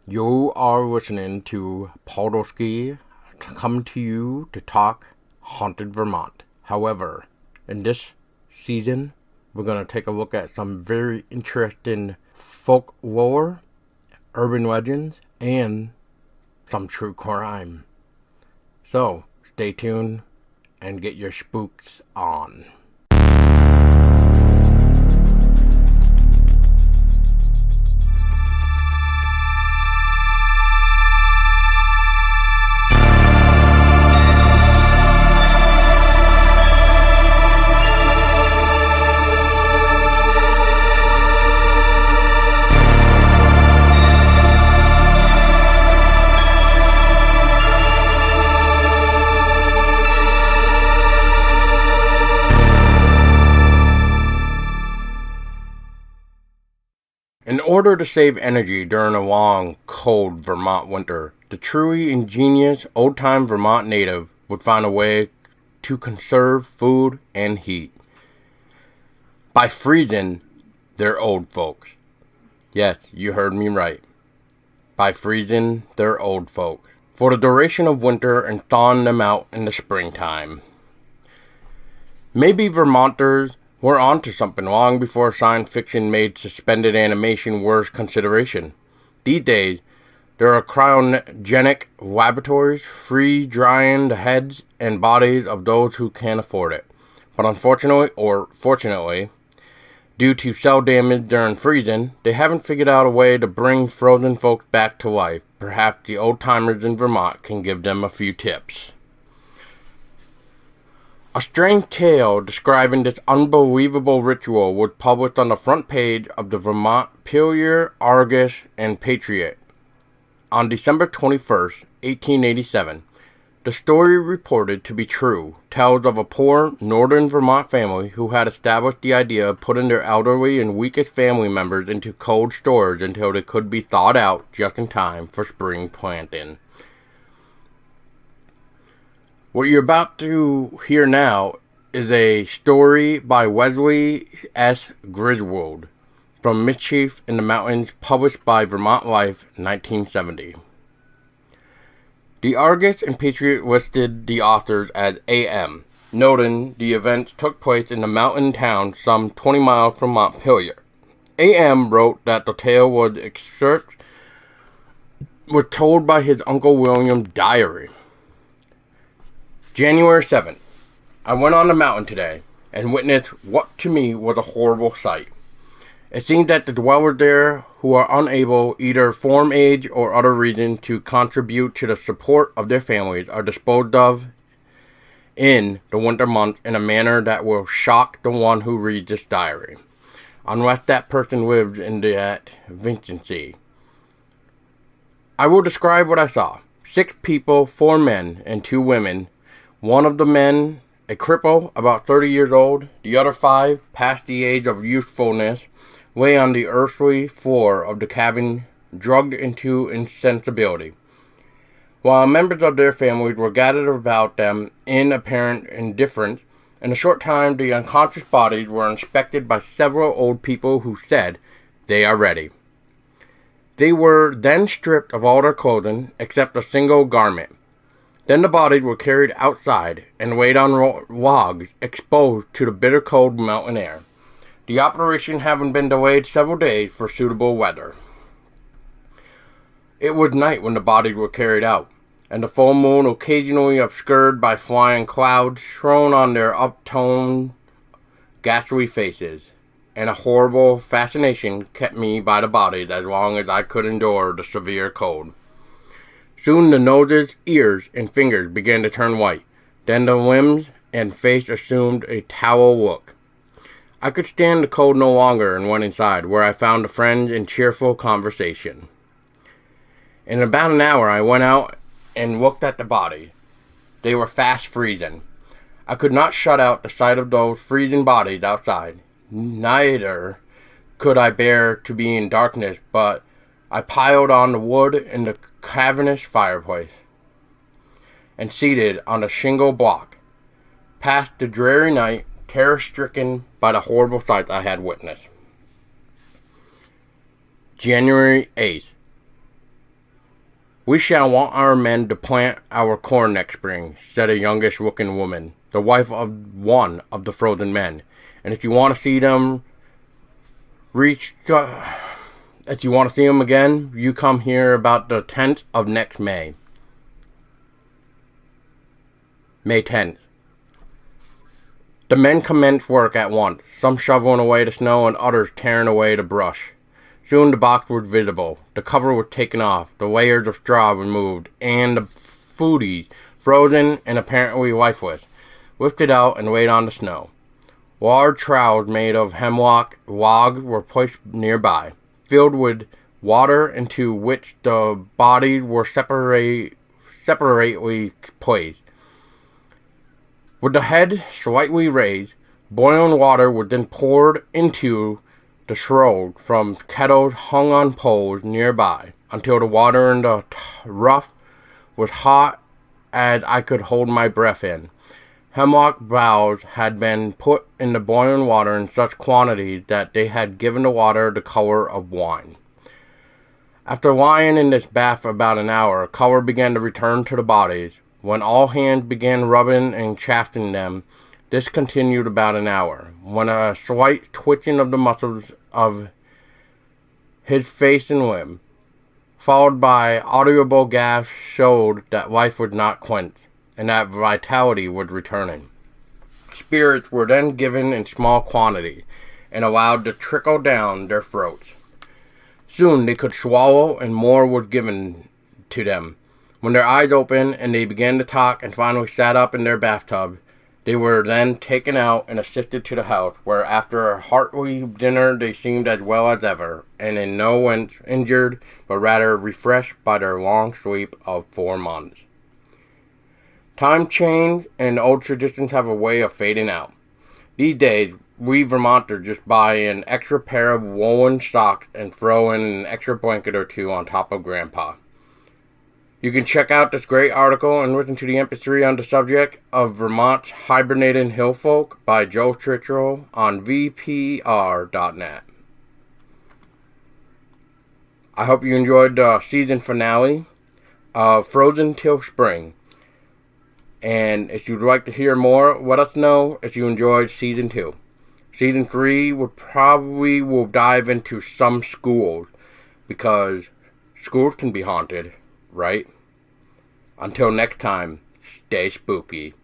You are listening to Podolsky come to you to talk haunted Vermont. However, in this season, we're going to take a look at some very interesting folk lore, urban legends, and some true crime. So, stay tuned and get your spooks on. In order to save energy during a long, cold Vermont winter, the truly ingenious, old-time Vermont native would find a way to conserve food and heat by freezing their old folks. Yes, you heard me right. By freezing their old folks for the duration of winter and thawing them out in the springtime. Maybe Vermonters were onto something long before science fiction made suspended animation worth consideration. These days, there are cryogenic laboratories free-drying the heads and bodies of those who can't afford it. But unfortunately, or fortunately, due to cell damage during freezing, they haven't figured out a way to bring frozen folks back to life. Perhaps the old-timers in Vermont can give them a few tips. A strange tale describing this unbelievable ritual was published on the front page of the Vermont Pillar, Argus, and Patriot on December 21st, 1887. The story, reported to be true, tells of a poor northern Vermont family who had established the idea of putting their elderly and weakest family members into cold storage until they could be thawed out just in time for spring planting. What you're about to hear now is a story by Wesley S. Griswold from Mischief in the Mountains, published by Vermont Life, 1970. The Argus and Patriot listed the authors as A.M., noting the events took place in the mountain town some 20 miles from Montpelier. A.M. wrote that the tale was told by his Uncle William's diary. January 7th. I went on the mountain today and witnessed what to me was a horrible sight. It seems that the dwellers there, who are unable, either from age or other reason, to contribute to the support of their families, are disposed of in the winter months in a manner that will shock the one who reads this diary, unless that person lives in that vicinity. I will describe what I saw. 6 people, 4 men, and 2 women. One of the men, a cripple, about 30 years old. The other 5, past the age of usefulness, lay on the earthy floor of the cabin, drugged into insensibility, while members of their families were gathered about them in apparent indifference. In a short time, the unconscious bodies were inspected by several old people who said, "They are ready." They were then stripped of all their clothing, except a single garment. Then the bodies were carried outside and laid on logs exposed to the bitter cold mountain air, the operation having been delayed several days for suitable weather. It was night when the bodies were carried out, and the full moon, occasionally obscured by flying clouds, shone on their upturned, ghastly faces, and a horrible fascination kept me by the bodies as long as I could endure the severe cold. Soon the noses, ears, and fingers began to turn white. Then the limbs and face assumed a towel look. I could stand the cold no longer and went inside, where I found a friend in cheerful conversation. In about an hour I went out and looked at the bodies. They were fast freezing. I could not shut out the sight of those freezing bodies outside. Neither could I bear to be in darkness, but I piled on the wood in the cavernous fireplace, and seated on a shingle block, passed the dreary night, terror-stricken by the horrible sights I had witnessed. January 8th. We shall want our men to plant our corn next spring, said a youngish looking woman, the wife of one of the frozen men. And if you want to see them again, you come here about the 10th of next May. May 10th. The men commenced work at once, some shoveling away the snow and others tearing away the brush. Soon the box was visible, the cover was taken off, the layers of straw removed, and the foodies, frozen and apparently lifeless, lifted out and laid on the snow. Large troughs made of hemlock logs were placed nearby, filled with water into which the bodies were separately placed. With the head slightly raised, boiling water was then poured into the shroud from kettles hung on poles nearby until the water in the rough was hot as I could hold my breath in. Hemlock boughs had been put in the boiling water in such quantities that they had given the water the color of wine. After lying in this bath about an hour, color began to return to the bodies. When all hands began rubbing and chafing them, this continued about an hour, when a slight twitching of the muscles of his face and limb, followed by audible gasps, showed that life was not quenched, and that vitality was returning. Spirits were then given in small quantity, and allowed to trickle down their throats. Soon they could swallow, and more was given to them. When their eyes opened, and they began to talk, and finally sat up in their bathtub, they were then taken out and assisted to the house, where after a hearty dinner they seemed as well as ever, and in no way injured, but rather refreshed by their long sleep of 4 months. Time changed, and old traditions have a way of fading out. These days, we Vermonters just buy an extra pair of woolen socks and throw in an extra blanket or two on top of Grandpa. You can check out this great article and listen to the MP3 on the subject of Vermont's hibernating hillfolk by Joe Chittrell on vpr.net. I hope you enjoyed the season finale of Frozen Till Spring. And if you'd like to hear more, let us know if you enjoyed Season 2. Season 3 will dive into some schools, because schools can be haunted, right? Until next time, stay spooky.